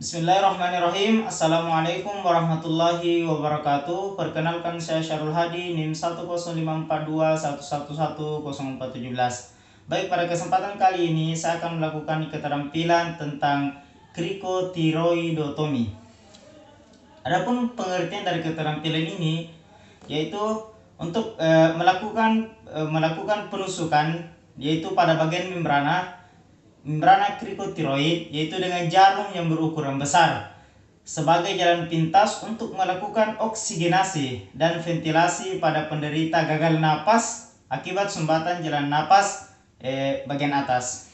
Bismillahirrahmanirrahim. Assalamualaikum warahmatullahi wabarakatuh. Perkenalkan, saya Syarul Hadi, NIM 10542111017. Baik, pada kesempatan kali ini saya akan melakukan keterampilan tentang krikotiroidotomi. Adapun pengertian dari keterampilan ini yaitu untuk melakukan penusukan yaitu pada bagian membrana krikotiroid, yaitu dengan jarum yang berukuran besar sebagai jalan pintas untuk melakukan oksigenasi dan ventilasi pada penderita gagal napas akibat sumbatan jalan napas bagian atas.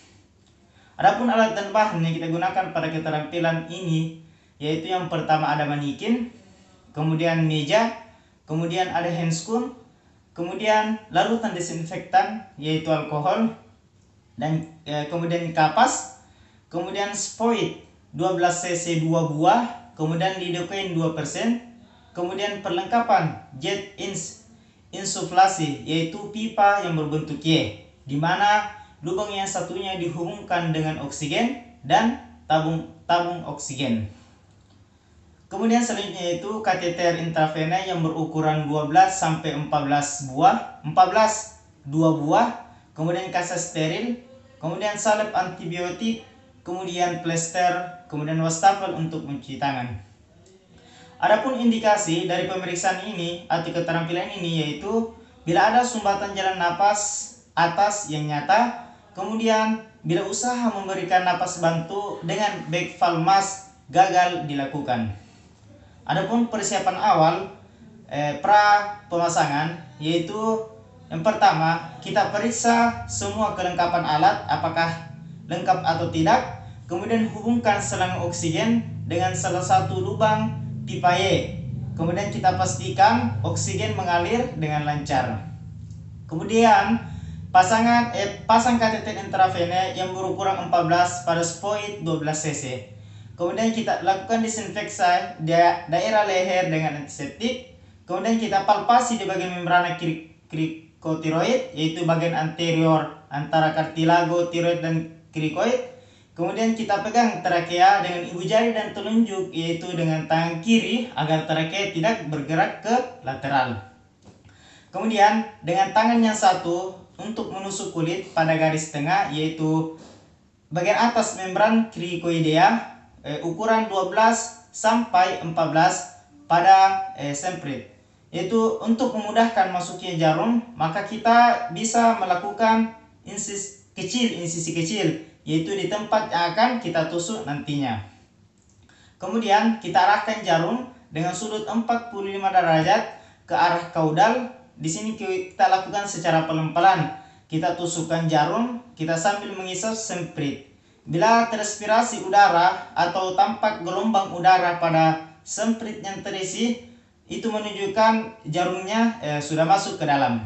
Adapun alat dan bahan yang kita gunakan pada keterampilan ini yaitu yang pertama ada manikin, kemudian meja, kemudian ada handscoon, kemudian larutan desinfektan yaitu alkohol, dan kemudian kapas, kemudian spoit 12 cc 2 buah, kemudian lidocaine 2%, kemudian perlengkapan jet insuflasi yaitu pipa yang berbentuk Y, di mana lubang yang satunya dihubungkan dengan oksigen dan tabung oksigen. Kemudian selanjutnya itu kateter intravena yang berukuran 12 sampai 14 buah, 2 buah, kemudian kaca steril, kemudian salep antibiotik, kemudian plester, kemudian wastafel untuk mencuci tangan. Adapun indikasi dari pemeriksaan ini atau keterampilan ini yaitu bila ada sumbatan jalan napas atas yang nyata, kemudian bila usaha memberikan napas bantu dengan back valve mask gagal dilakukan. Adapun persiapan awal pra pemasangan yaitu yang pertama kita periksa semua kelengkapan alat apakah lengkap atau tidak, kemudian hubungkan selang oksigen dengan salah satu lubang pipa Y, kemudian kita pastikan oksigen mengalir dengan lancar. Kemudian pasang kateter intravena yang berukuran 14 pada spoit 12 cc. Kemudian kita lakukan disinfeksi daerah leher dengan antiseptik. Kemudian kita palpasi di bagian membrana krikotiroid yaitu bagian anterior antara kartilago tiroid dan krikoid. Kemudian kita pegang trakea dengan ibu jari dan telunjuk yaitu dengan tangan kiri agar trakea tidak bergerak ke lateral. Kemudian dengan tangan yang satu untuk menusuk kulit pada garis tengah yaitu bagian atas membran krikoidea ukuran 12 sampai 14 pada semprit. Yaitu untuk memudahkan masuknya jarum, maka kita bisa melakukan insisi kecil yaitu di tempat yang akan kita tusuk nantinya. Kemudian kita arahkan jarum dengan sudut 45 derajat ke arah kaudal. Di sini kita lakukan secara pelan-pelan. Kita tusukkan jarum, kita sambil mengisap semprit. Bila transpirasi udara atau tampak gelombang udara pada semprit yang terisi, itu menunjukkan jarumnya sudah masuk ke dalam.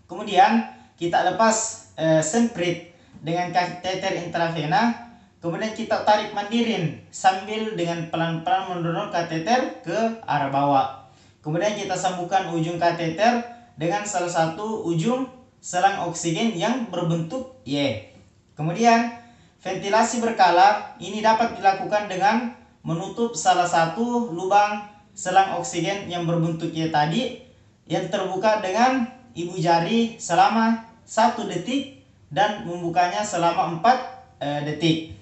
Kemudian kita lepas semprit dengan kateter intravena, kemudian kita tarik mandirin sambil dengan pelan-pelan mendorong kateter ke arah bawah. Kemudian kita sambungkan ujung kateter dengan salah satu ujung selang oksigen yang berbentuk Y. Kemudian ventilasi berkala ini dapat dilakukan dengan menutup salah satu lubang selang oksigen yang berbentuk Y tadi yang terbuka dengan ibu jari selama 1 detik dan membukanya selama 4 detik.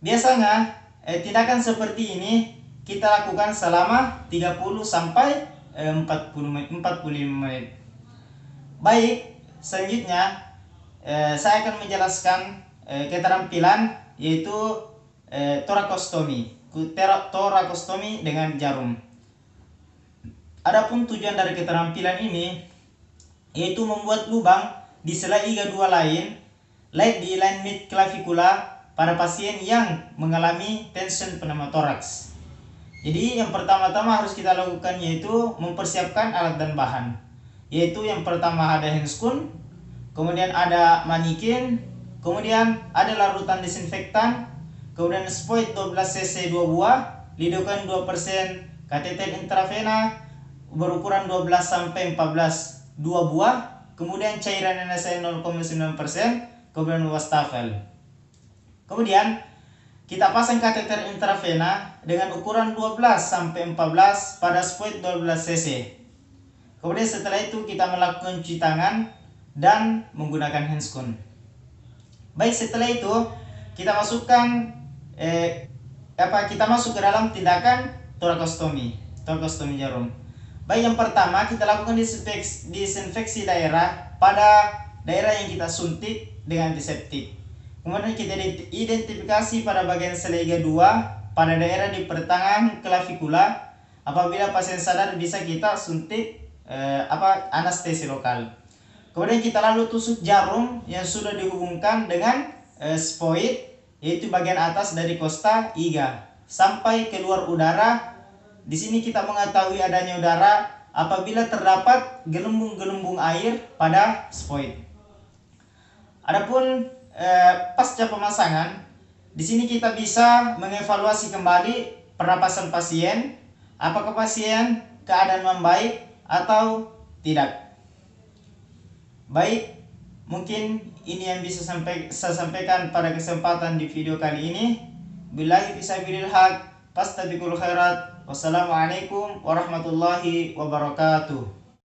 Biasanya tindakan seperti ini kita lakukan selama 30 sampai 45 menit. Baik, selanjutnya saya akan menjelaskan keterampilan yaitu torakostomi dengan jarum. Adapun tujuan dari keterampilan ini yaitu membuat lubang di sela iga 2 lain di line mid clavicula pada pasien yang mengalami tension pneumotoraks. Jadi yang pertama-tama harus kita lakukan yaitu mempersiapkan alat dan bahan. Yaitu yang pertama ada handscoon, kemudian ada manikin, kemudian ada larutan desinfektan, kemudian spoit 12 cc 2 buah, lidocaine 2%, kateter intravena berukuran 12 sampai 14 2 buah, kemudian cairan NaCl 0,9%, kemudian wastafel. Kemudian kita pasang kateter intravena dengan ukuran 12 sampai 14 pada spoit 12 cc. Kemudian setelah itu kita melakukan cuci tangan dan menggunakan handscoon. Baik, setelah itu kita masukkan kita masuk ke dalam tindakan torakostomi jarum. Baik, yang pertama kita lakukan disinfeksi daerah pada daerah yang kita suntik dengan antiseptik. Kemudian kita identifikasi pada bagian selega 2 pada daerah di pertengahan klavikula. Apabila pasien sadar bisa kita suntik anestesi lokal. Kemudian kita lalu tusuk jarum yang sudah dihubungkan dengan spoit, yaitu bagian atas dari kosta iga sampai keluar udara. Di sini kita mengetahui adanya udara apabila terdapat gelembung-gelembung air pada spoit. Adapun pasca pemasangan, di sini kita bisa mengevaluasi kembali pernapasan pasien, apakah pasien keadaan membaik atau tidak. Baik, mungkin ini yang bisa saya sampaikan pada kesempatan di video kali ini. Billahi fisabilil haq, fastabiqul khairat. Wassalamualaikum warahmatullahi wabarakatuh.